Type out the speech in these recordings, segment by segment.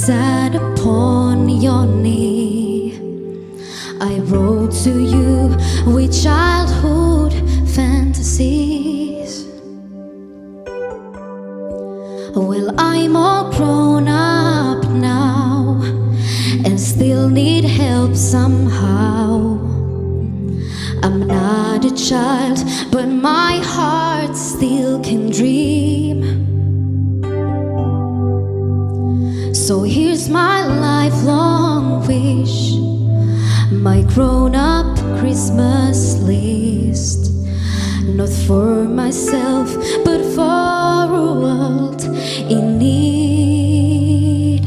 sat upon your knee, I wrote to you with childhood fantasies. Well, I'm all grown up now and still need help somehow. I'm not a child, but my heart still can dream. So here's my lifelong wish, my grown-up Christmas list. Not for myself, but for a world in need.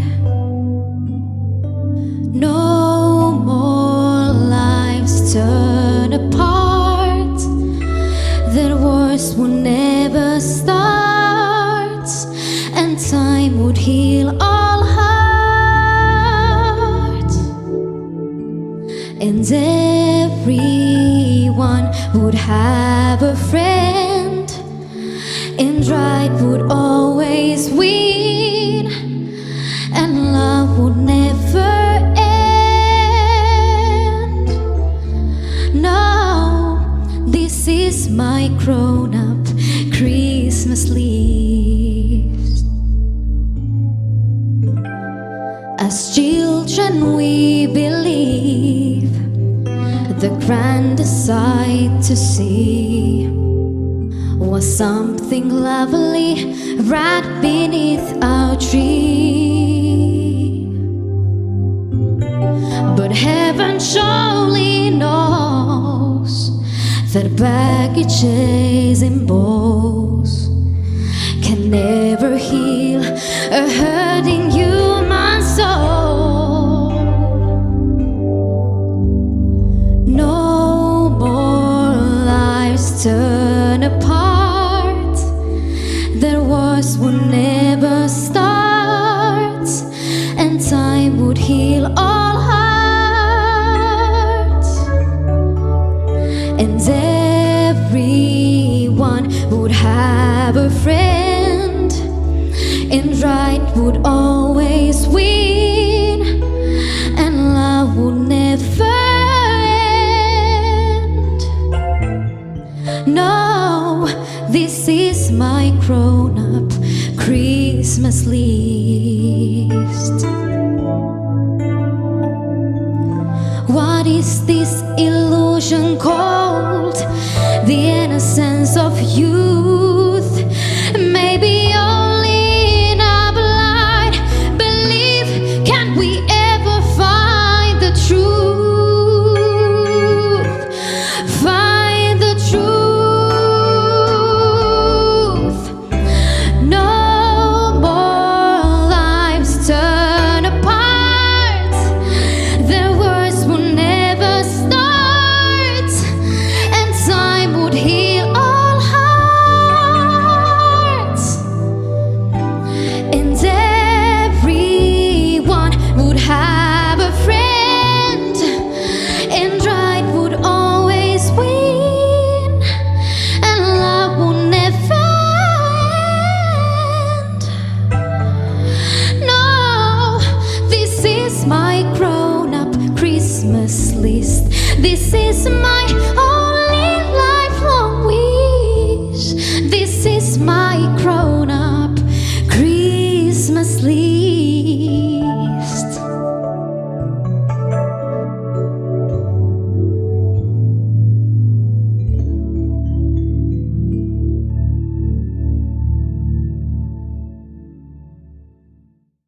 No more lives turn apart, that wars would never start, and time would heal all hearts, and everyone would have a friend, and right would always win, and love would never end. No, this is my grown-up Christmas list. As children we believe the grandest sight to see was something lovely right beneath our tree. But heaven surely knows that baggages and bows can never heal a hurting human soul. No more lives turn apart, that wars would never start, and time would heal all hearts, and everyone would have a friend, and right would always win, and love would never end. No, this is my grown-up Christmas list. What is this illusion called? The innocence of youth. Maybe only in our blind belief can we ever find the truth. Find the truth. No more lives turn apart, their words will never start, and time would heal all hearts, and everyone would have a friend, and right would always win, and love will never end. No, this is my grown-up Christmas list. This is my only lifelong wish. This is my